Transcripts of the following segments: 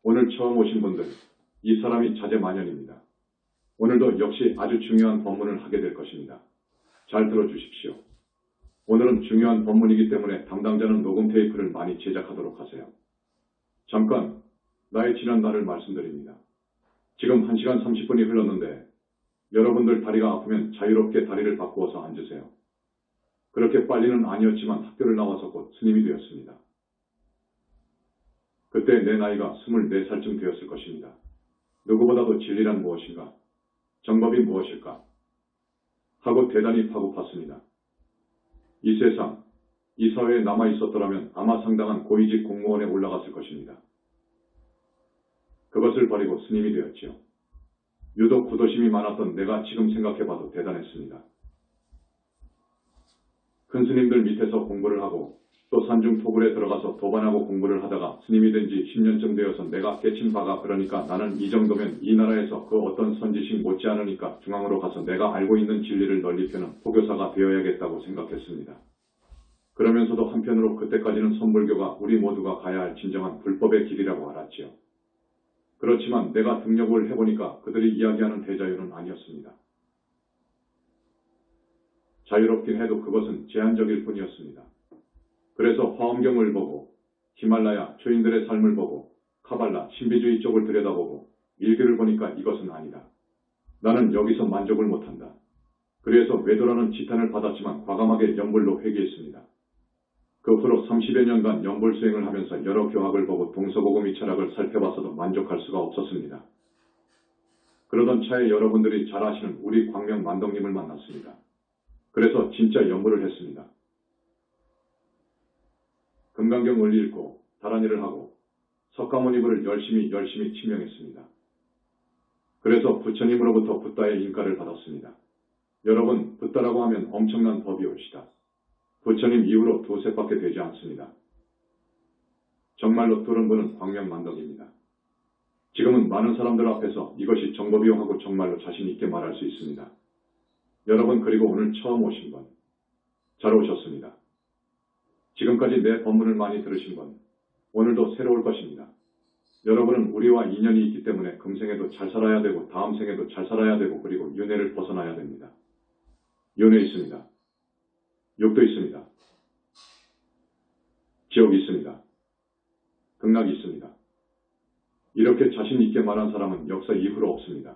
오늘 처음 오신 분들, 이 사람이 자재만연입니다. 오늘도 역시 아주 중요한 법문을 하게 될 것입니다. 잘 들어주십시오. 오늘은 중요한 법문이기 때문에 담당자는 녹음 테이프를 많이 제작하도록 하세요. 잠깐, 나의 지난 날을 말씀드립니다. 지금 1시간 30분이 흘렀는데 여러분들 다리가 아프면 자유롭게 다리를 바꾸어서 앉으세요. 그렇게 빨리는 아니었지만 학교를 나와서 곧 스님이 되었습니다. 그때 내 나이가 24살쯤 되었을 것입니다. 누구보다도 진리란 무엇인가? 정법이 무엇일까? 하고 대단히 파고팠습니다. 이 세상, 이 사회에 남아있었더라면 아마 상당한 고위직 공무원에 올라갔을 것입니다. 그것을 버리고 스님이 되었지요. 유독 구도심이 많았던 내가 지금 생각해봐도 대단했습니다. 큰 스님들 밑에서 공부를 하고 또 산중토굴에 들어가서 도반하고 공부를 하다가 스님이 된 지 10년쯤 되어서 내가 깨친 바가 그러니까 나는 이 정도면 이 나라에서 그 어떤 선지식 못지않으니까 중앙으로 가서 내가 알고 있는 진리를 널리 펴는 포교사가 되어야겠다고 생각했습니다. 그러면서도 한편으로 그때까지는 선불교가 우리 모두가 가야 할 진정한 불법의 길이라고 알았지요. 그렇지만 내가 등록을 해보니까 그들이 이야기하는 대자유는 아니었습니다. 자유롭긴 해도 그것은 제한적일 뿐이었습니다. 그래서 화엄경을 보고 히말라야 초인들의 삶을 보고 카발라 신비주의 쪽을 들여다보고 일기를 보니까 이것은 아니다. 나는 여기서 만족을 못한다. 그래서 외도라는 지탄을 받았지만 과감하게 연불로 회귀했습니다. 그 후로 30여 년간 연불 수행을 하면서 여러 교학을 보고 동서고금이 철학을 살펴봤어도 만족할 수가 없었습니다. 그러던 차에 여러분들이 잘 아시는 우리 광명 만덕님을 만났습니다. 그래서 진짜 연불을 했습니다. 금강경을 읽고 다란이를 하고 석가모니부를 열심히 치명했습니다. 그래서 부처님으로부터 붓다의 인가를 받았습니다. 여러분, 붓다라고 하면 엄청난 법이 옳시다. 부처님 이후로 두셋밖에 되지 않습니다. 정말로 들은 분은 광명만덕입니다. 지금은 많은 사람들 앞에서 이것이 정법이요 하고 정말로 자신 있게 말할 수 있습니다. 여러분, 그리고 오늘 처음 오신 분, 잘 오셨습니다. 지금까지 내 법문을 많이 들으신 분, 오늘도 새로울 것입니다. 여러분은 우리와 인연이 있기 때문에 금생에도 잘 살아야 되고 다음 생에도 잘 살아야 되고 그리고 윤회를 벗어나야 됩니다. 윤회 있습니다. 욕도 있습니다. 지옥 있습니다. 극락이 있습니다. 이렇게 자신 있게 말한 사람은 역사 이후로 없습니다.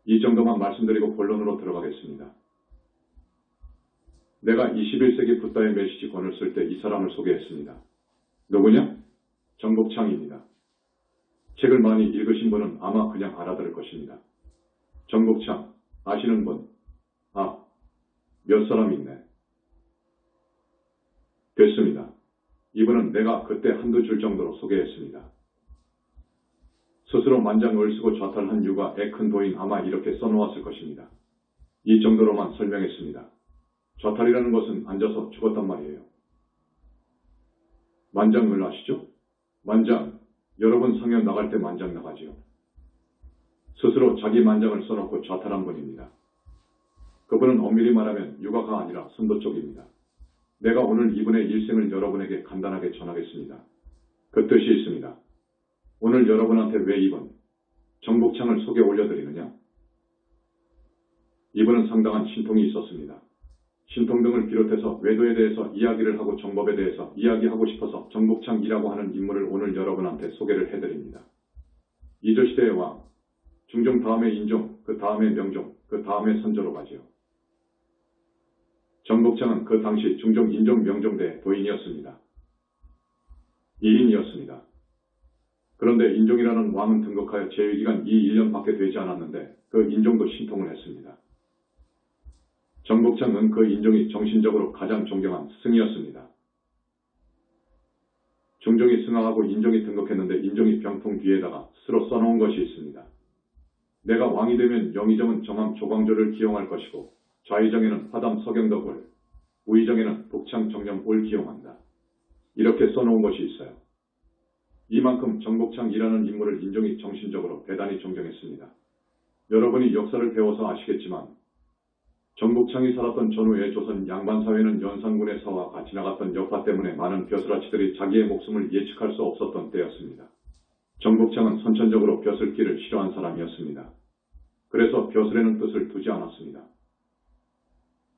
이 정도만 말씀드리고 본론으로 들어가겠습니다. 내가 21세기 붓다의 메시지 권을 쓸 때 이 사람을 소개했습니다. 누구냐? 정복창입니다. 책을 많이 읽으신 분은 아마 그냥 알아들을 것입니다. 정복창, 아시는 분? 몇 사람 있네. 됐습니다. 이분은 내가 그때 한두 줄 정도로 소개했습니다. 스스로 만장을 쓰고 좌탈한 유가 애 큰 도인 아마 이렇게 써놓았을 것입니다. 이 정도로만 설명했습니다. 좌탈이라는 것은 앉아서 죽었단 말이에요. 만장을 아시죠? 만장, 여러분 성현 나갈 때 만장 나가지요. 스스로 자기 만장을 써놓고 좌탈한 분입니다. 그분은 엄밀히 말하면 유가가 아니라 선도 쪽입니다. 내가 오늘 이분의 일생을 여러분에게 간단하게 전하겠습니다. 그 뜻이 있습니다. 오늘 여러분한테 왜 이분, 정복창을 소개 올려드리느냐? 이분은 상당한 신통이 있었습니다. 신통 등을 비롯해서 외도에 대해서 이야기를 하고 정법에 대해서 이야기하고 싶어서 정복창이라고 하는 인물을 오늘 여러분한테 소개를 해드립니다. 이조시대의 왕, 중종 다음에 인종, 그 다음에 명종, 그 다음에 선조로 가지요. 정복창은 그 당시 중종, 인종, 명종대의 도인이었습니다. 2인이었습니다. 그런데 인종이라는 왕은 등극하여 재위기간 이 1년밖에 되지 않았는데 그 인종도 신통을 했습니다. 정복창은 그 인종이 정신적으로 가장 존경한 스승이었습니다. 중종이 승하하고 인종이 등극했는데 인종이 병풍 뒤에다가 스스로 써놓은 것이 있습니다. 내가 왕이 되면 영의정은 정함 조광조를 기용할 것이고 좌의정에는 화담 서경덕을, 우의정에는 북창 정념을 기용한다. 이렇게 써놓은 것이 있어요. 이만큼 정복창이라는 인물을 인종이 정신적으로 대단히 존경했습니다. 여러분이 역사를 배워서 아시겠지만 정복창이 살았던 전후의 조선 양반사회는 연산군의 사화가 지나갔던 여파 때문에 많은 벼슬아치들이 자기의 목숨을 예측할 수 없었던 때였습니다. 정복창은 선천적으로 벼슬기를 싫어한 사람이었습니다. 그래서 벼슬에는 뜻을 두지 않았습니다.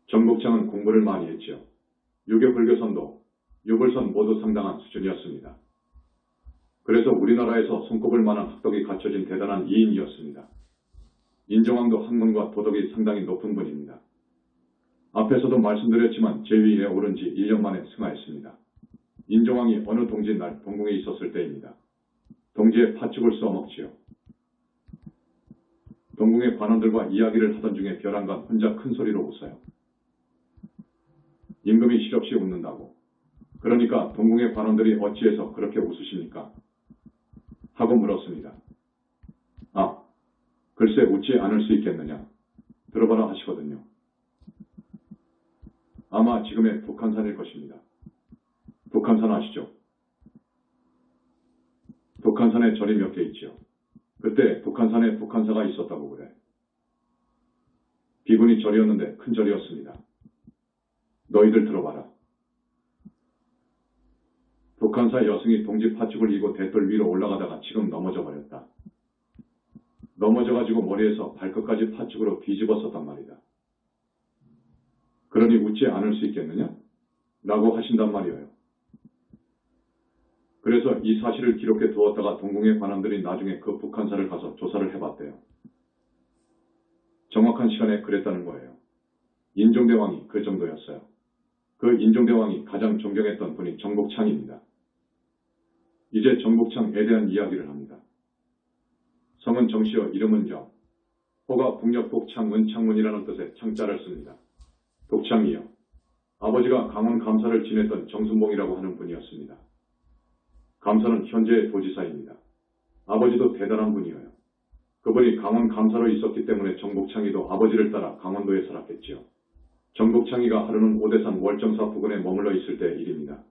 정복창은 공부를 많이 했지요. 유교 불교선도, 유불선 모두 상당한 수준이었습니다. 그래서 우리나라에서 손꼽을 만한 학덕이 갖춰진 대단한 이인이었습니다. 인종왕도 학문과 도덕이 상당히 높은 분입니다. 앞에서도 말씀드렸지만 제위에 오른 지 1년 만에 승하했습니다. 인종왕이 어느 동지 날 동궁에 있었을 때입니다. 동지의 팥죽을 써먹지요. 동궁의 관원들과 이야기를 하던 중에 벼랑간 혼자 큰 소리로 웃어요. 임금이 실없이 웃는다고. 그러니까 동궁의 관원들이 어찌해서 그렇게 웃으십니까? 하고 물었습니다. 아, 글쎄 웃지 않을 수 있겠느냐. 들어봐라 하시거든요. 아마 지금의 북한산일 것입니다. 북한산 아시죠? 북한산에 절이 몇 개 있지요. 그때 북한산에 북한사가 있었다고 그래. 비군이 절이었는데 큰 절이었습니다. 너희들 들어봐라. 북한사 여승이 동지 팥죽을 이고 대돌 위로 올라가다가 지금 넘어져 버렸다. 넘어져가지고 머리에서 발끝까지 팥죽으로 뒤집었었단 말이다. 그러니 웃지 않을 수 있겠느냐? 라고 하신단 말이에요. 그래서 이 사실을 기록해 두었다가 동궁의 관원들이 나중에 그 북한사를 가서 조사를 해봤대요. 정확한 시간에 그랬다는 거예요. 인종대왕이 그 정도였어요. 그 인종대왕이 가장 존경했던 분이 정복창입니다. 이제 정복창에 대한 이야기를 합니다. 성은 정씨여 이름은 정. 호가 북녘 창문 창문이라는 뜻의 창자를 씁니다. 독창이요. 아버지가 강원 감사를 지냈던 정순봉이라고 하는 분이었습니다. 감사는 현재의 도지사입니다. 아버지도 대단한 분이에요. 그분이 강원 감사로 있었기 때문에 정복창이도 아버지를 따라 강원도에 살았겠지요. 정복창이가 하루는 오대산 월정사 부근에 머물러 있을 때의 일입니다.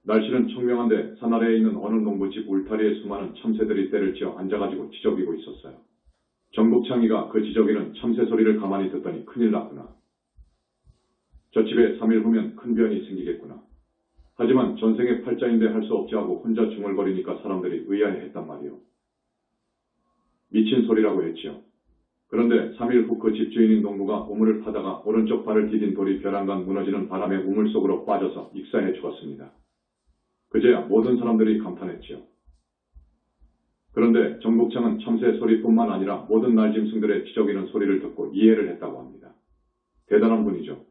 날씨는 청명한데 산 아래에 있는 어느 농부집 울타리에 수많은 참새들이 떼를 지어 앉아가지고 지저귀고 있었어요. 정복창이가 그 지저귀는 참새 소리를 가만히 듣더니 큰일 났구나. 저 집에 3일 후면 큰 변이 생기겠구나. 하지만 전생의 팔자인데 할 수 없지 하고 혼자 중얼거리니까 사람들이 의아해했단 말이요. 미친 소리라고 했지요. 그런데 3일 후 그 집주인인 농부가 우물을 파다가 오른쪽 발을 디딘 돌이 벼랑간 무너지는 바람에 우물 속으로 빠져서 익사해 죽었습니다. 그제야 모든 사람들이 감탄했지요. 그런데 정복창은 참새 소리뿐만 아니라 모든 날짐승들의 지저귀는 소리를 듣고 이해를 했다고 합니다. 대단한 분이죠.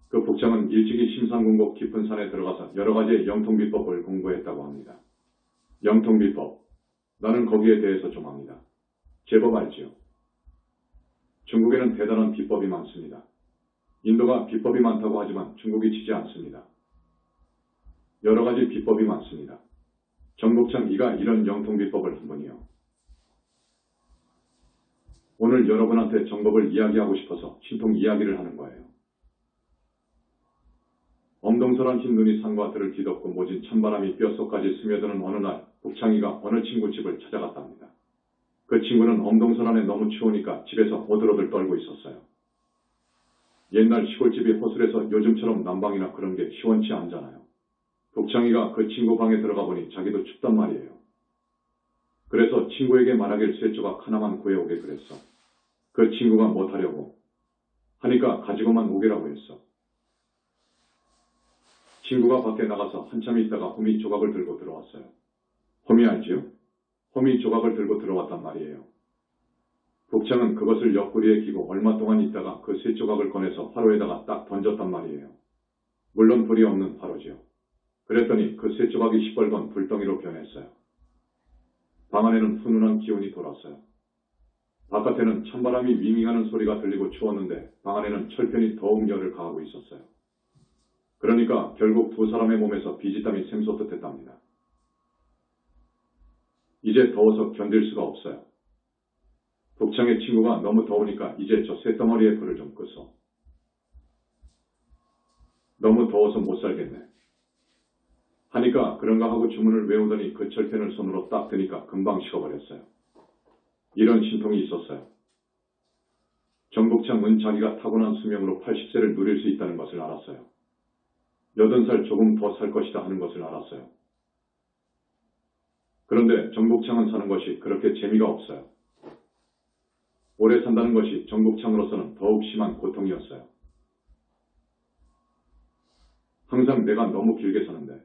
그 북창은 일찍이 심산궁곡 깊은 산에 들어가서 여러 가지의 영통비법을 공부했다고 합니다. 영통비법. 나는 거기에 대해서 좀 압니다. 제법 알지요. 중국에는 대단한 비법이 많습니다. 인도가 비법이 많다고 하지만 중국이 지지 않습니다. 여러 가지 비법이 많습니다. 정복창 이가 이런 영통비법을 한 분이요. 오늘 여러분한테 정법을 이야기하고 싶어서 신통 이야기를 하는 거예요. 엄동설한 흰 눈이 산과 들을 뒤덮고 모진 찬바람이 뼛속까지 스며드는 어느 날 복창이가 어느 친구 집을 찾아갔답니다. 그 친구는 엄동설안에 너무 추우니까 집에서 오들오들 떨고 있었어요. 옛날 시골집이 허술해서 요즘처럼 난방이나 그런 게 시원치 않잖아요. 복창이가 그 친구 방에 들어가 보니 자기도 춥단 말이에요. 그래서 친구에게 말하길 쇠 조각 하나만 구해오게 그랬어. 그 친구가 못하려고 하니까 가지고만 오기라고 했어. 친구가 밖에 나가서 한참 있다가 호미 조각을 들고 들어왔어요. 호미 알지요? 호미 조각을 들고 들어왔단 말이에요. 복창은 그것을 옆구리에 끼고 얼마 동안 있다가 그 쇠 조각을 꺼내서 화로에다가 딱 던졌단 말이에요. 물론 불이 없는 화로지요. 그랬더니 그 쇠 조각이 시뻘건 불덩이로 변했어요. 방 안에는 훈훈한 기운이 돌았어요. 바깥에는 찬바람이 윙윙하는 소리가 들리고 추웠는데 방 안에는 철편이 더욱 열을 가하고 있었어요. 그러니까 결국 두 사람의 몸에서 비지땀이 샘솟듯했답니다. 이제 더워서 견딜 수가 없어요. 복창의 친구가 너무 더우니까 이제 저 쇳덩어리에 불을 좀 끄소. 너무 더워서 못 살겠네. 하니까 그런가 하고 주문을 외우더니 그 철편을 손으로 딱 드니까 금방 식어버렸어요. 이런 신통이 있었어요. 정복창은 자기가 타고난 수명으로 80세를 누릴 수 있다는 것을 알았어요. 80살 조금 더 살 것이다 하는 것을 알았어요. 그런데 정복창은 사는 것이 그렇게 재미가 없어요. 오래 산다는 것이 정복창으로서는 더욱 심한 고통이었어요. 항상 내가 너무 길게 사는데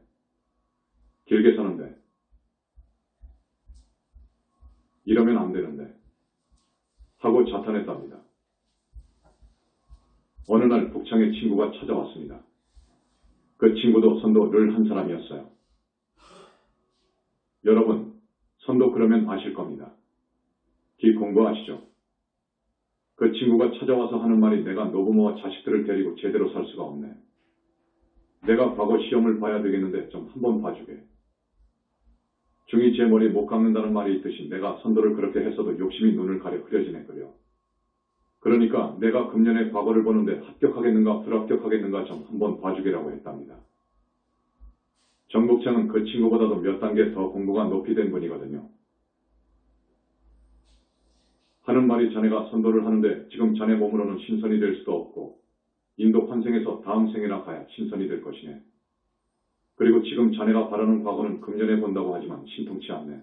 이러면 안 되는데 하고 자탄했답니다. 어느 날 복창의 친구가 찾아왔습니다. 그 친구도 선도를 한 사람이었어요. 여러분, 선도 그러면 아실 겁니다. 기 공부하시죠. 그 친구가 찾아와서 하는 말이 내가 노부모와 자식들을 데리고 제대로 살 수가 없네. 내가 과거 시험을 봐야 되겠는데 좀 한번 봐주게. 중이 제 머리 못 깎는다는 말이 있듯이 내가 선도를 그렇게 했어도 욕심이 눈을 가려 흐려지네 그려. 그러니까 내가 금년에 과거를 보는데 합격하겠는가 불합격하겠는가 좀 한번 봐주게라고 했답니다. 정복창은 그 친구보다도 몇 단계 더 공부가 높이 된 분이거든요. 하는 말이 자네가 선도를 하는데 지금 자네 몸으로는 신선이 될 수도 없고 인도 환생에서 다음 생에나 가야 신선이 될 것이네. 그리고 지금 자네가 바라는 과거는 금년에 본다고 하지만 신통치 않네.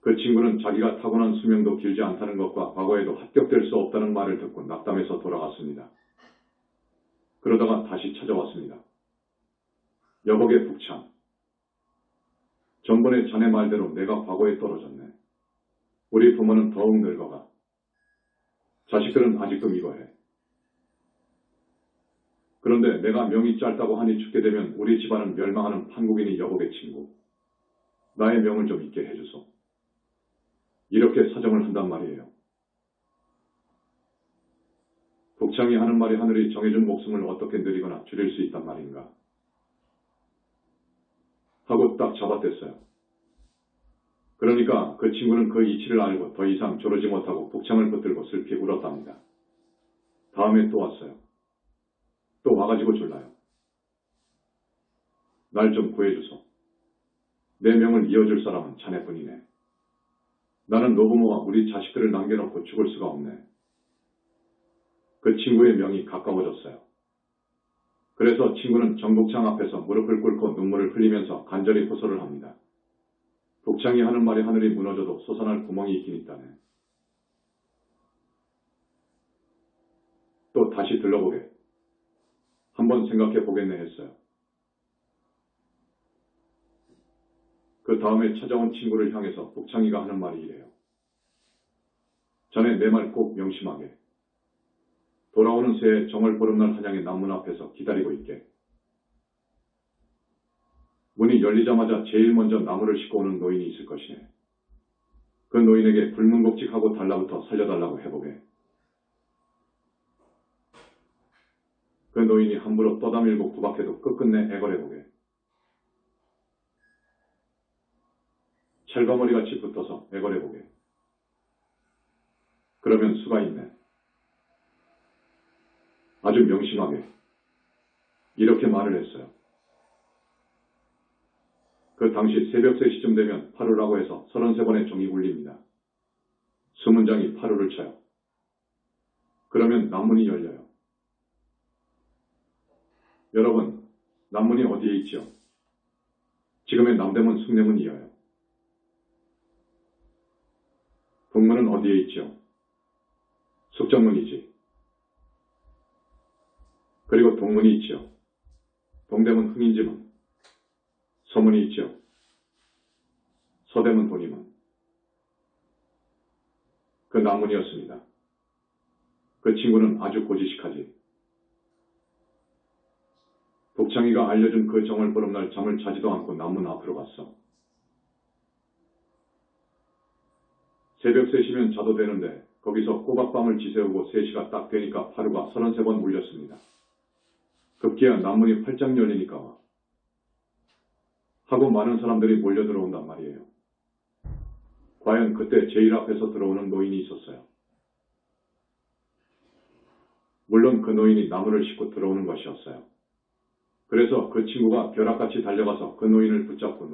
그 친구는 자기가 타고난 수명도 길지 않다는 것과 과거에도 합격될 수 없다는 말을 듣고 낙담해서 돌아갔습니다. 그러다가 다시 찾아왔습니다. 여복의 복창. 전번에 자네 말대로 내가 과거에 떨어졌네. 우리 부모는 더욱 늙어가. 자식들은 아직도 미워해. 그런데 내가 명이 짧다고 하니 죽게 되면 우리 집안은 멸망하는 판국인이 여복의 친구. 나의 명을 좀 잊게 해주소. 이렇게 사정을 한단 말이에요. 복창이 하는 말이 하늘이 정해준 목숨을 어떻게 느리거나 줄일 수 있단 말인가. 하고 딱 잡아댔어요. 그러니까 그 친구는 그 이치를 알고 더 이상 조르지 못하고 복창을 붙들고 슬피 울었답니다. 다음에 또 왔어요. 또 와가지고 졸라요. 날 좀 구해주소. 내 명을 이어줄 사람은 자네뿐이네. 나는 노부모와 우리 자식들을 남겨놓고 죽을 수가 없네. 그 친구의 명이 가까워졌어요. 그래서 친구는 정복창 앞에서 무릎을 꿇고 눈물을 흘리면서 간절히 호소를 합니다. 복창이 하는 말이 하늘이 무너져도 솟아날 구멍이 있긴 있다네. 또 다시 들러보게. 한번 생각해 보겠네 했어요. 그 다음에 찾아온 친구를 향해서 복창이가 하는 말이 이래요. 자네 내 말 꼭 명심하게. 돌아오는 새해 정월 보름날 한양의 남문 앞에서 기다리고 있게. 문이 열리자마자 제일 먼저 나무를 싣고 오는 노인이 있을 것이네. 그 노인에게 불문곡직하고 달라붙어 살려달라고 해보게. 그 노인이 함부로 떠다밀고 구박해도 끝끝내 애걸해보게. 찰거머리같이 붙어서 애걸해보게. 그러면 수가 있네. 아주 명심하게. 이렇게 말을 했어요. 그 당시 새벽 3시쯤 되면 파루라고 해서 33번의 종이 울립니다. 20장이 파루를 쳐요. 그러면 남문이 열려요. 여러분, 남문이 어디에 있죠? 지금의 남대문 숭례문이에요. 동문은 어디에 있죠? 숙정문이지. 그리고 동문이 있죠. 동대문 흥인지문. 서문이 있죠. 서대문 돈이문. 그 남문이었습니다. 그 친구는 아주 고지식하지. 복창이가 알려준 그 정월 보름날 잠을 자지도 않고 남문 앞으로 갔어. 새벽 3시면 자도 되는데 거기서 꼬박밤을 지새우고 3시가 딱 되니까 파루가 33번 울렸습니다. 급기야 남문이 활짝 열리니까 와. 하고 많은 사람들이 몰려 들어온단 말이에요. 과연 그때 제일 앞에서 들어오는 노인이 있었어요. 물론 그 노인이 나무를 싣고 들어오는 것이었어요. 그래서 그 친구가 벼락같이 달려가서 그 노인을 붙잡고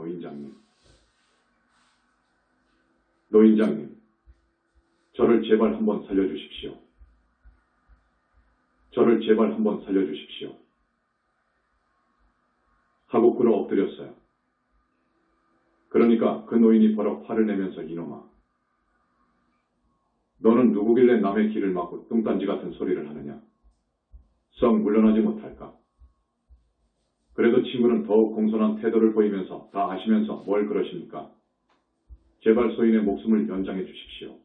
노인장님, 저를 제발 한번 살려주십시오. 저를 제발 한번 살려주십시오. 하고 꿇어 엎드렸어요. 그러니까 그 노인이 버럭 화를 내면서 이놈아. 너는 누구길래 남의 길을 막고 뚱딴지 같은 소리를 하느냐. 썩 물러나지 못할까. 그래도 친구는 더욱 공손한 태도를 보이면서 다 아시면서 뭘 그러십니까? 제발 소인의 목숨을 연장해 주십시오.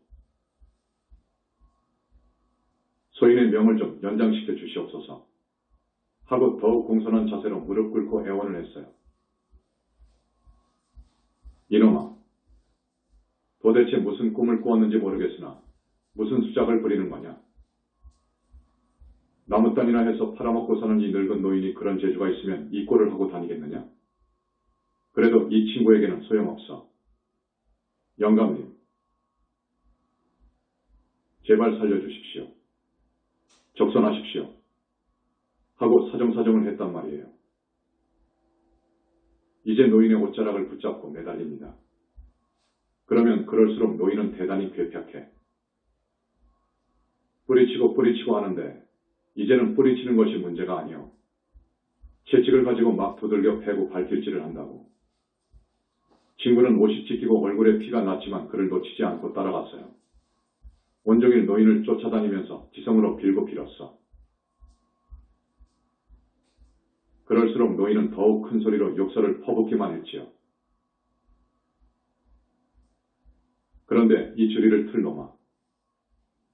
소인의 명을 좀 연장시켜 주시옵소서. 하고 더욱 공손한 자세로 무릎 꿇고 애원을 했어요. 이놈아, 도대체 무슨 꿈을 꾸었는지 모르겠으나 무슨 수작을 부리는 거냐? 나무단이나 해서 팔아먹고 사는 이 늙은 노인이 그런 재주가 있으면 이 꼴을 하고 다니겠느냐? 그래도 이 친구에게는 소용없어. 영감님, 제발 살려주십시오. 적선하십시오. 하고 사정사정을 했단 말이에요. 이제 노인의 옷자락을 붙잡고 매달립니다. 그러면 그럴수록 노인은 대단히 괴팍해. 뿌리치고 하는데 이제는 뿌리치는 것이 문제가 아니오. 채찍을 가지고 막 두들겨 패고 발길질을 한다고. 친구는 옷이 찢기고 얼굴에 피가 났지만 그를 놓치지 않고 따라갔어요. 온종일 노인을 쫓아다니면서 지성으로 빌고 빌었어. 그럴수록 노인은 더욱 큰 소리로 욕설을 퍼붓기만 했지요. 그런데 이 주리를 틀 놈아.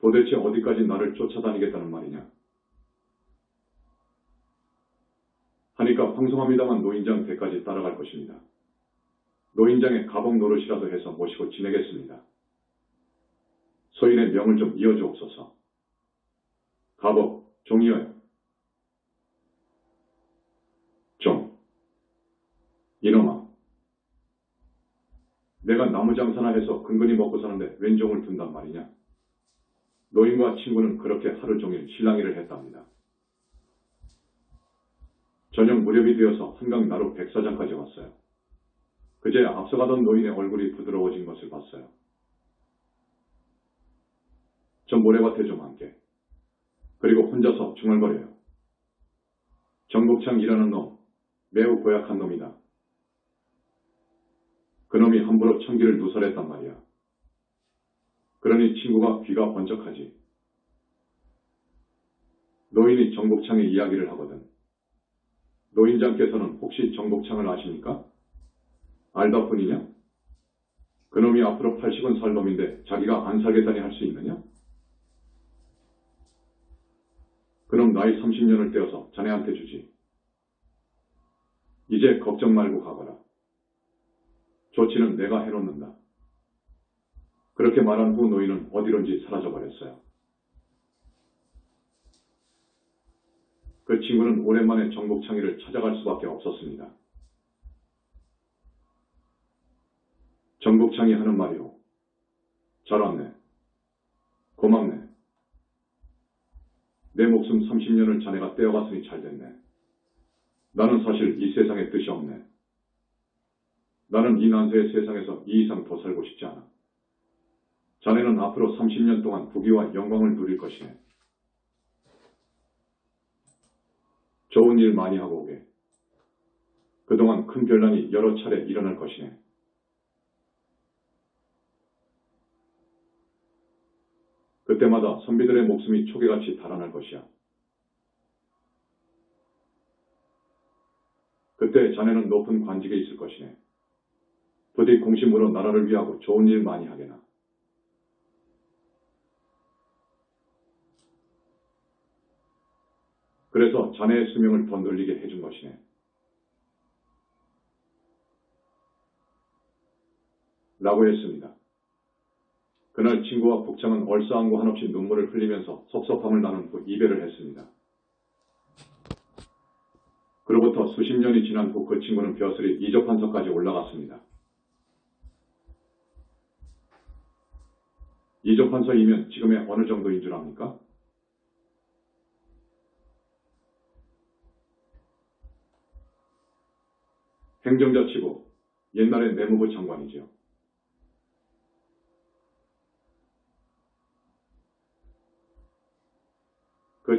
도대체 어디까지 나를 쫓아다니겠다는 말이냐. 하니까 황송합니다만 노인장 댁까지 따라갈 것입니다. 노인장의 가복 노릇이라도 해서 모시고 지내겠습니다. 소인의 명을 좀 이어주옵소서. 가복, 종이어요. 종. 이놈아. 내가 나무장사나 해서 근근히 먹고 사는데 웬 종을 둔단 말이냐. 노인과 친구는 그렇게 하루 종일 실랑이를 했답니다. 저녁 무렵이 되어서 한강 나루 백사장까지 왔어요. 그제 앞서가던 노인의 얼굴이 부드러워진 것을 봤어요. 저 모래밭에 좀 앉게. 그리고 혼자서 중얼거려요. 정복창이라는 놈, 매우 고약한 놈이다. 그놈이 함부로 청기를 누설했단 말이야. 그러니 친구가 귀가 번쩍하지. 노인이 정복창의 이야기를 하거든. 노인장께서는 혹시 정복창을 아십니까? 알다 뿐이냐? 그놈이 앞으로 80은 살 놈인데 자기가 안 살겠다니 할 수 있느냐? 그놈 나이 30년을 떼어서 자네한테 주지. 이제 걱정 말고 가거라. 조치는 내가 해놓는다. 그렇게 말한 후 노인은 어디론지 사라져버렸어요. 그 친구는 오랜만에 정복창이를 찾아갈 수밖에 없었습니다. 정복창이 하는 말이요. 잘 왔네. 고맙네. 내 목숨 30년을 자네가 떼어갔으니 잘 됐네. 나는 사실 이 세상에 뜻이 없네. 나는 이 난세의 세상에서 이 이상 더 살고 싶지 않아. 자네는 앞으로 30년 동안 부귀와 영광을 누릴 것이네. 좋은 일 많이 하고 오게. 그동안 큰 변란이 여러 차례 일어날 것이네. 그때마다 선비들의 목숨이 초계같이 달아날 것이야. 그때 자네는 높은 관직에 있을 것이네. 부디 공심으로 나라를 위하고 좋은 일 많이 하게나. 그래서 자네의 수명을 더 늘리게 해준 것이네. 라고 했습니다. 그날 친구와 복창은 얼싸안고 한없이 눈물을 흘리면서 섭섭함을 나눈 후 이별을 했습니다. 그로부터 수십 년이 지난 후 그 친구는 벼슬이 이조판서까지 올라갔습니다. 이조판서이면 지금의 어느 정도인 줄 압니까? 행정자치부, 옛날의 내무부 장관이지요.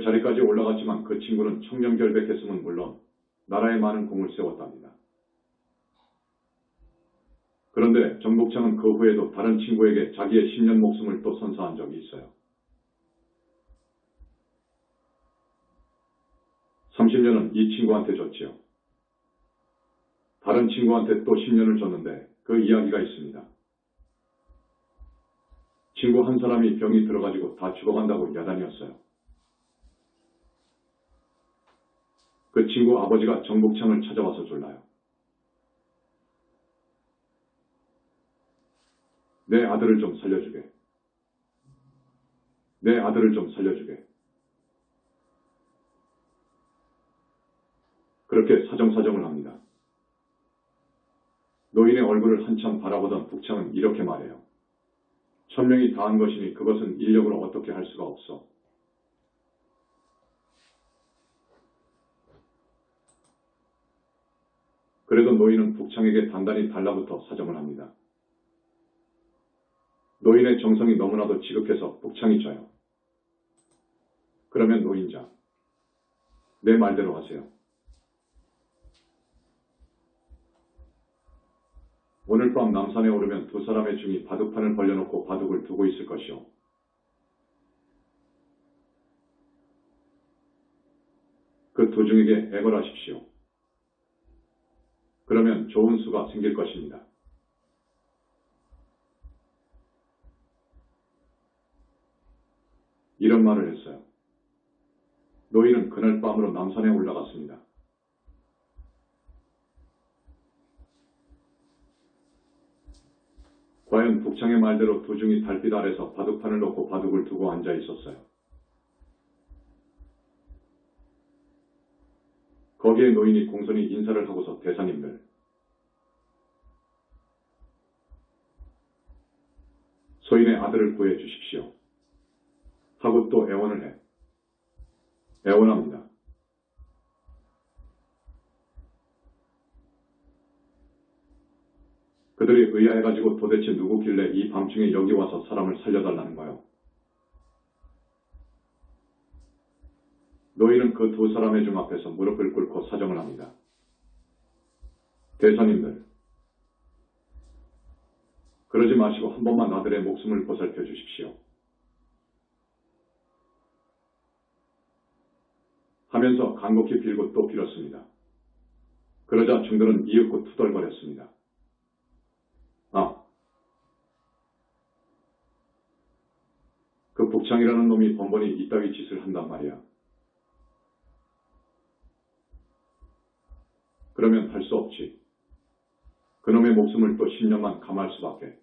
자리까지 올라갔지만 그 친구는 청렴결백했음은 물론 나라에 많은 공을 세웠답니다. 그런데 정복창은 그 후에도 다른 친구에게 자기의 10년 목숨을 또 선사한 적이 있어요. 30년은 이 친구한테 줬지요. 다른 친구한테 또 10년을 줬는데 그 이야기가 있습니다. 친구 한 사람이 병이 들어가지고 다 죽어간다고 야단이었어요. 그 친구 아버지가 정복창을 찾아와서 졸라요. 내 아들을 좀 살려주게. 내 아들을 좀 살려주게. 그렇게 사정사정을 합니다. 노인의 얼굴을 한참 바라보던 북창은 이렇게 말해요. 천명이 다한 것이니 그것은 인력으로 어떻게 할 수가 없어. 그래도 노인은 북창에게 단단히 달라붙어 사정을 합니다. 노인의 정성이 너무나도 지극해서 북창이 져요. 그러면 노인자, 내 말대로 하세요. 오늘 밤 남산에 오르면 두 사람의 중이 바둑판을 벌려놓고 바둑을 두고 있을 것이오. 그 두 중에게 애걸하십시오. 그러면 좋은 수가 생길 것입니다. 이런 말을 했어요. 노인은 그날 밤으로 남산에 올라갔습니다. 과연 북창의 말대로 두 중이 달빛 아래서 바둑판을 놓고 바둑을 두고 앉아 있었어요. 거기에 노인이 공손히 인사를 하고서 대사님들, 소인의 아들을 구해 주십시오. 하고 또 애원을 해. 애원합니다. 그들이 의아해가지고 도대체 누구길래 이 밤중에 여기 와서 사람을 살려달라는 거요. 노인은 그 두 사람의 중 앞에서 무릎을 꿇고 사정을 합니다. 대사님들, 그러지 마시고 한 번만 아들의 목숨을 보살펴 주십시오. 하면서 간곡히 빌고 또 빌었습니다. 그러자 중들은 이윽고 투덜거렸습니다. 아, 그 북창이라는 놈이 번번이 이따위 짓을 한단 말이야. 그러면 할 수 없지. 그놈의 목숨을 또 10년만 감할 수밖에.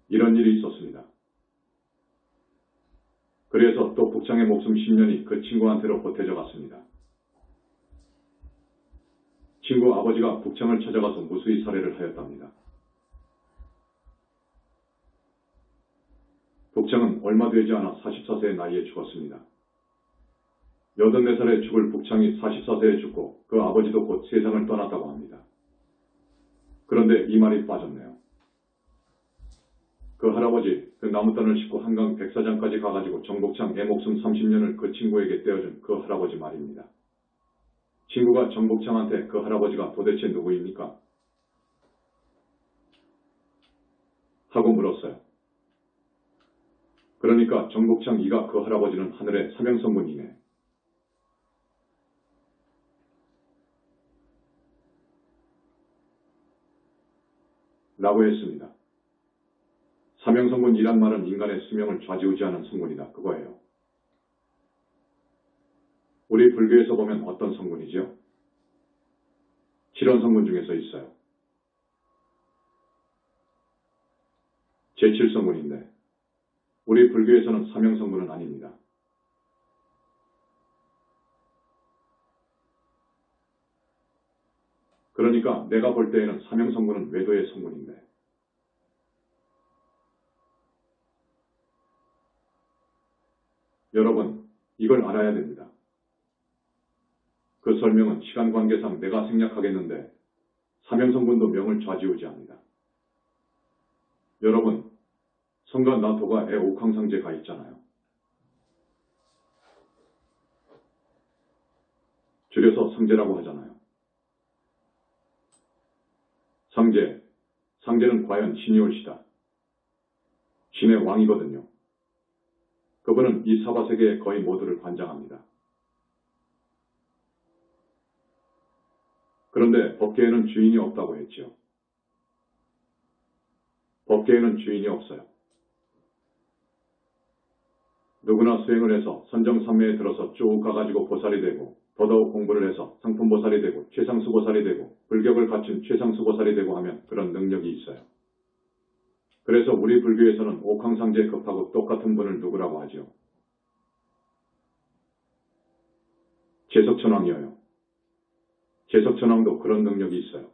이런 일이 있었습니다. 그래서 또 북창의 목숨 10년이 그 친구한테로 보태져 갔습니다. 친구 아버지가 북창을 찾아가서 무수히 살해를 하였답니다. 북창은 얼마 되지 않아 44세의 나이에 죽었습니다. 84살에 죽을 북창이 44세에 죽고 그 아버지도 곧 세상을 떠났다고 합니다. 그런데 이 말이 빠졌네요. 그 할아버지, 그 나무단을 싣고 한강 백사장까지 가가지고 정복창 애 목숨 30년을 그 친구에게 떼어준 그 할아버지 말입니다. 친구가 정복창한테 그 할아버지가 도대체 누구입니까? 하고 물었어요. 그러니까 정복창 이가 그 할아버지는 하늘의 사명성군이네. 라고 했습니다. 사명성군이란 말은 인간의 수명을 좌지우지하는 성군이다. 그거예요. 우리 불교에서 보면 어떤 성군이지요? 7원 성군 중에서 있어요. 제7성군인데 우리 불교에서는 사명성군은 아닙니다. 그러니까 내가 볼 때에는 사명성군은 외도의 성군인데 여러분, 이걸 알아야 됩니다. 그 설명은 시간 관계상 내가 생략하겠는데 사명성군도 명을 좌지우지합니다. 여러분, 성가 나도가에 옥황상제 가 있잖아요. 줄여서 상제라고 하잖아요. 상제는 과연 신이 올시다. 신의 왕이거든요. 그분은 이 사바세계의 거의 모두를 관장합니다. 그런데 법계에는 주인이 없다고 했지요. 법계에는 주인이 없어요. 누구나 수행을 해서 선정산매에 들어서 쭉 가가지고 보살이 되고 더더욱 공부를 해서 상품보살이 되고 최상수보살이 되고 불격을 갖춘 최상수보살이 되고 하면 그런 능력이 있어요. 그래서 우리 불교에서는 옥황상제에 급하고 똑같은 분을 누구라고 하지요? 제석천왕이어요. 제석천왕도 그런 능력이 있어요.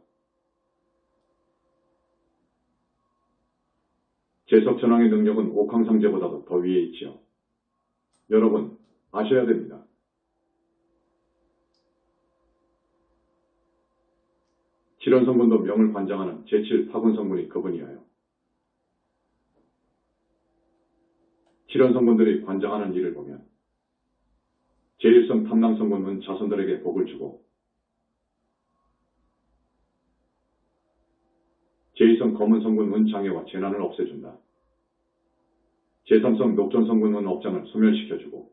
제석천왕의 능력은 옥황상제보다도 더 위에 있지요. 여러분, 아셔야 됩니다. 칠원성군도 명을 관장하는 제7파군성군이 그분이에요. 칠원성군들이 관장하는 일을 보면 제1성 탐랑성군은 자손들에게 복을 주고 제2성 검은성군은 장애와 재난을 없애준다. 제3성 녹존성군은 업장을 소멸시켜주고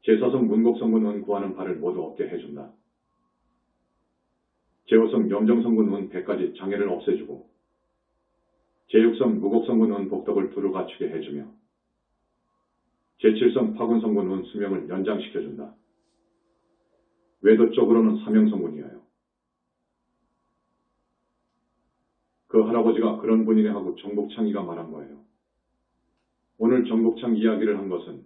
제4성 문곡성군은 구하는 바를 모두 얻게 해준다. 제5성 염정성군은 100가지 장애를 없애주고 제6성 무곡성군은 복덕을 두루 갖추게 해주며 제7성 파군성군은 수명을 연장시켜준다. 외도 쪽으로는 사명성군이에요. 그 할아버지가 그런 분이네 하고 정복창이가 말한 거예요. 오늘 정복창 이야기를 한 것은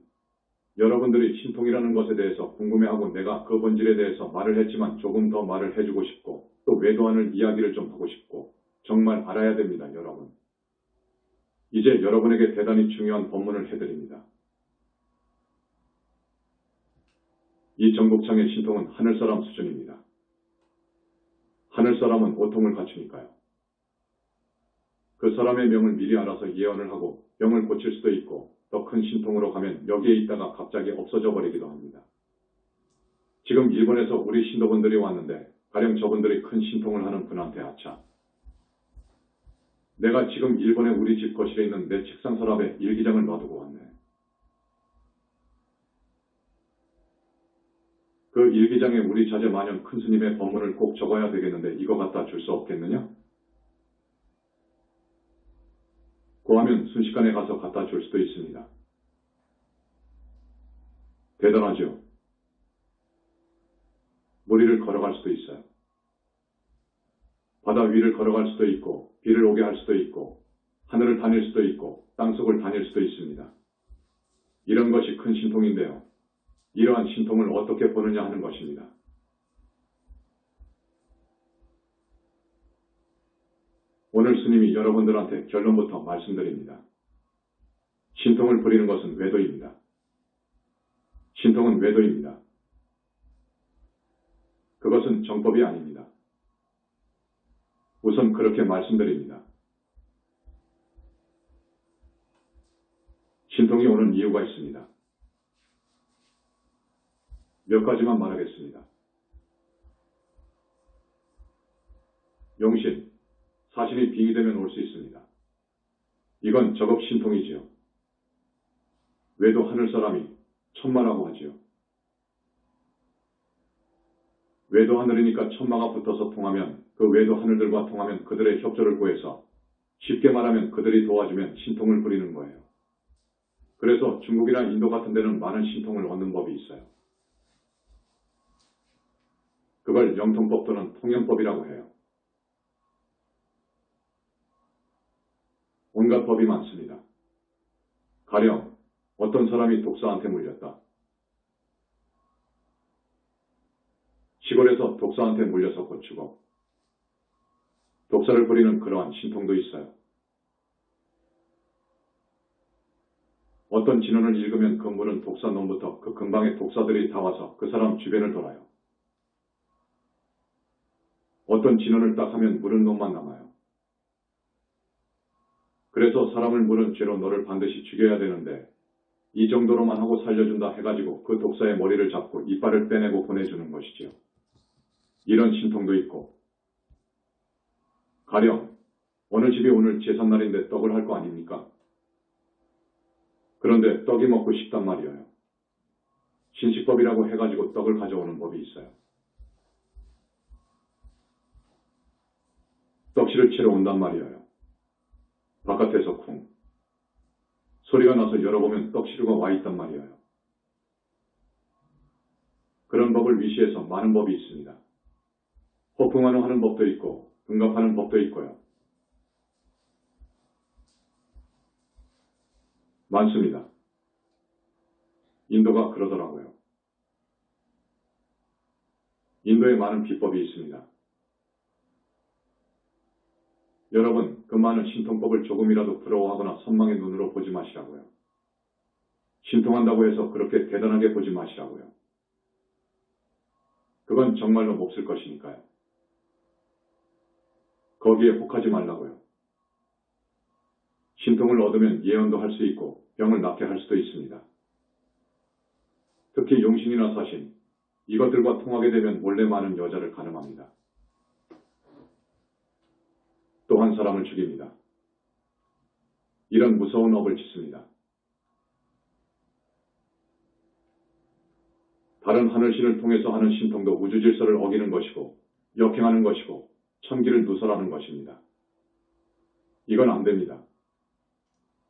여러분들이 신통이라는 것에 대해서 궁금해하고 내가 그 본질에 대해서 말을 했지만 조금 더 말을 해주고 싶고 또 외도하는 이야기를 좀 하고 싶고 정말 알아야 됩니다, 여러분. 이제 여러분에게 대단히 중요한 법문을 해드립니다. 이 정복창의 신통은 하늘사람 수준입니다. 하늘사람은 오통을 갖추니까요. 그 사람의 명을 미리 알아서 예언을 하고 병을 고칠 수도 있고 더 큰 신통으로 가면 여기에 있다가 갑자기 없어져 버리기도 합니다. 지금 일본에서 우리 신도분들이 왔는데 가령 저분들이 큰 신통을 하는 분한테 아차. 내가 지금 일본의 우리 집 거실에 있는 내 책상 서랍에 일기장을 놔두고 왔네. 그 일기장에 우리 자제마녀 큰 스님의 법문을 꼭 적어야 되겠는데 이거 갖다 줄 수 없겠느냐? 고하면 순식간에 가서 갖다 줄 수도 있습니다. 대단하죠? 물 위를 걸어갈 수도 있어요. 바다 위를 걸어갈 수도 있고 비를 오게 할 수도 있고 하늘을 다닐 수도 있고 땅속을 다닐 수도 있습니다. 이런 것이 큰 신통인데요. 이러한 신통을 어떻게 보느냐 하는 것입니다. 오늘 스님이 여러분들한테 결론부터 말씀드립니다. 신통을 부리는 것은 외도입니다. 신통은 외도입니다. 그것은 정법이 아닙니다. 우선 그렇게 말씀드립니다. 신통이 오는 이유가 있습니다. 몇 가지만 말하겠습니다. 용신, 사신이 빙의되면 올 수 있습니다. 이건 적업 신통이지요. 외도 하늘사람이 천마라고 하지요. 외도 하늘이니까 천마가 붙어서 통하면 그 외도 하늘들과 통하면 그들의 협조를 구해서 쉽게 말하면 그들이 도와주면 신통을 부리는 거예요. 그래서 중국이나 인도 같은 데는 많은 신통을 얻는 법이 있어요. 그걸 영통법 또는 통영법이라고 해요. 온갖 법이 많습니다. 가령 어떤 사람이 독사한테 물렸다. 시골에서 독사한테 물려서 고치고 독사를 부리는 그러한 신통도 있어요. 어떤 진언을 읽으면 그 물은 독사놈부터 그 근방의 독사들이 다 와서 그 사람 주변을 돌아요. 어떤 어떤 진언을 딱 하면 물은 놈만 남아요. 그래서 사람을 물은 죄로 너를 반드시 죽여야 되는데 이 정도로만 하고 살려준다 해가지고 그 독사의 머리를 잡고 이빨을 빼내고 보내주는 것이지요. 이런 신통도 있고 가령 어느 집이 오늘 제삿날인데 떡을 할 거 아닙니까? 그런데 떡이 먹고 싶단 말이에요. 신식법이라고 해가지고 떡을 가져오는 법이 있어요. 떡실을 치러 온단 말이에요. 바깥에서 쿵 소리가 나서 열어보면 떡시루가 와 있단 말이에요. 그런 법을 위시해서 많은 법이 있습니다. 호풍환호 하는 법도 있고 응갑하는 법도 있고요. 많습니다. 인도가 그러더라고요. 인도에 많은 비법이 있습니다. 여러분, 그 많은 신통법을 조금이라도 부러워하거나 선망의 눈으로 보지 마시라고요. 신통한다고 해서 그렇게 대단하게 보지 마시라고요. 그건 정말로 몹쓸 것이니까요. 거기에 혹하지 말라고요. 신통을 얻으면 예언도 할 수 있고 병을 낫게 할 수도 있습니다. 특히 용신이나 사신, 이것들과 통하게 되면 몰래 많은 여자를 가늠합니다. 또 한 사람을 죽입니다. 이런 무서운 업을 짓습니다. 다른 하늘신을 통해서 하는 신통도 우주질서를 어기는 것이고 역행하는 것이고 천기를 누설하는 것입니다. 이건 안 됩니다.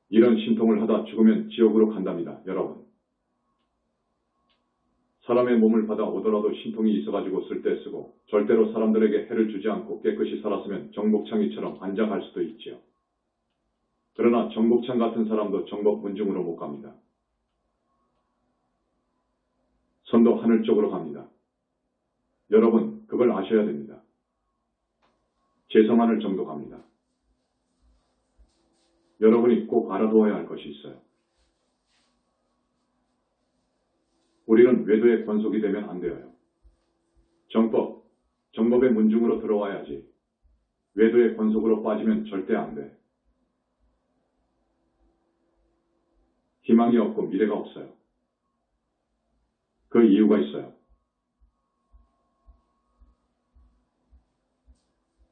이런 신통을 하다 죽으면 지옥으로 간답니다. 여러분. 사람의 몸을 받아 오더라도 신통이 있어가지고 쓸 때 쓰고 절대로 사람들에게 해를 주지 않고 깨끗이 살았으면 정복창이처럼 안장할 수도 있지요. 그러나 정복창 같은 사람도 정복 문중으로 못 갑니다. 선도 하늘 쪽으로 갑니다. 여러분, 그걸 아셔야 됩니다. 제성하늘 정도 갑니다. 여러분이 꼭 알아두어야 할 것이 있어요. 우리는 외도의 권속이 되면 안 되어요. 정법의 문중으로 들어와야지. 외도의 권속으로 빠지면 절대 안 돼. 희망이 없고 미래가 없어요. 그 이유가 있어요.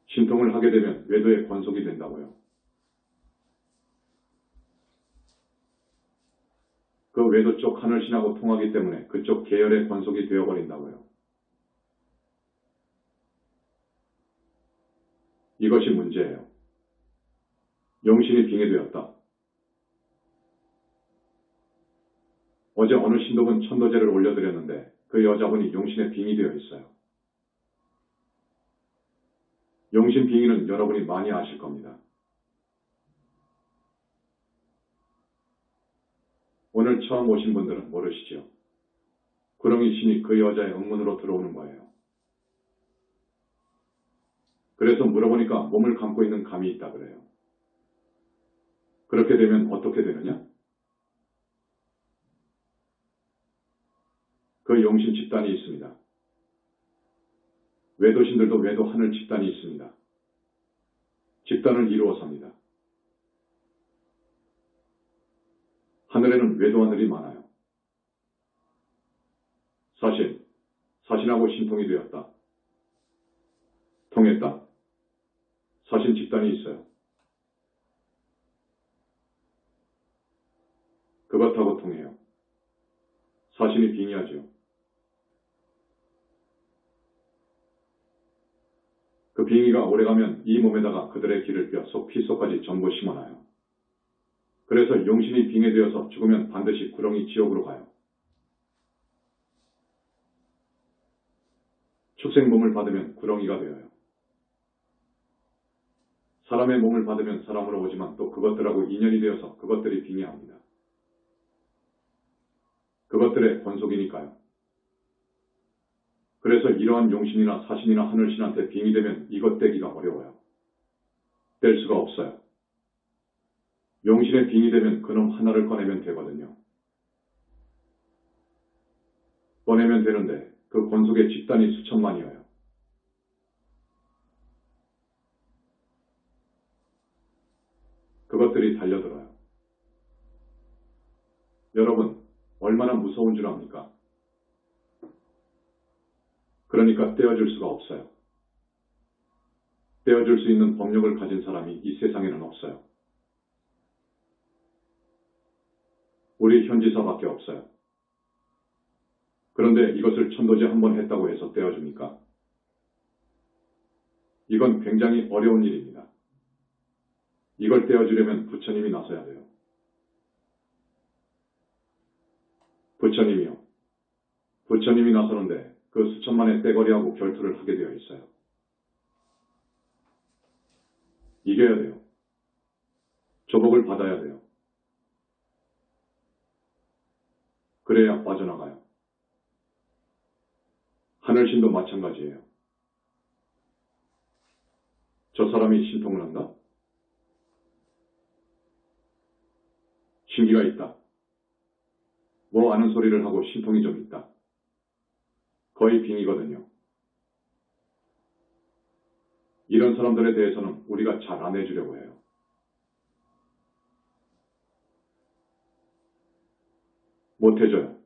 신통을 하게 되면 외도의 권속이 된다고요. 그 외도 쪽 하늘신하고 통하기 때문에 그쪽 계열의 권속이 되어버린다고요. 이것이 문제예요. 용신이 빙의되었다. 어제 어느 신도분 천도제를 올려드렸는데 그 여자분이 용신에 빙의되어 있어요. 용신 빙의는 여러분이 많이 아실 겁니다. 오늘 처음 오신 분들은 모르시죠? 구렁이 신이 그 여자의 응문으로 들어오는 거예요. 그래서 물어보니까 몸을 감고 있는 감이 있다 그래요. 그렇게 되면 어떻게 되느냐? 그 용신 집단이 있습니다. 외도신들도 외도 하늘 집단이 있습니다. 집단을 이루어 삽니다. 하늘에는 외도 하늘이 많아요. 사신하고 신통이 되었다. 통했다. 사신 집단이 있어요. 그것하고 통해요. 사신이 빙의하죠. 그 빙의가 오래가면 이 몸에다가 그들의 기를 뼈, 속, 피, 속까지 전부 심어놔요. 그래서 용신이 빙의되어서 죽으면 반드시 구렁이 지옥으로 가요. 축생 몸을 받으면 구렁이가 되어요. 사람의 몸을 받으면 사람으로 오지만 또 그것들하고 인연이 되어서 그것들이 빙의합니다. 그것들의 권속이니까요. 그래서 이러한 용신이나 사신이나 하늘신한테 빙의되면 이것 떼기가 어려워요. 뗄 수가 없어요. 용신에 빙의되면 그놈 하나를 꺼내면 되거든요. 꺼내면 되는데 그 권속의 집단이 수천만이어요. 그것들이 달려들어요. 여러분, 얼마나 무서운 줄 압니까? 그러니까 떼어줄 수가 없어요. 떼어줄 수 있는 법력을 가진 사람이 이 세상에는 없어요. 우리 현지사밖에 없어요. 그런데 이것을 천도제 한 번 했다고 해서 떼어줍니까? 이건 굉장히 어려운 일입니다. 이걸 떼어주려면 부처님이 나서야 돼요. 부처님이요. 부처님이 나서는데 그 수천만의 떼거리하고 결투를 하게 되어 있어요. 이겨야 돼요. 조복을 받아야 돼요. 그래야 빠져나가요. 하늘신도 마찬가지예요. 저 사람이 신통을 한다? 신기가 있다. 뭐 아는 소리를 하고 신통이 좀 있다. 거의 빙이거든요. 이런 사람들에 대해서는 우리가 잘 안 해주려고 해요. 못 해줘요.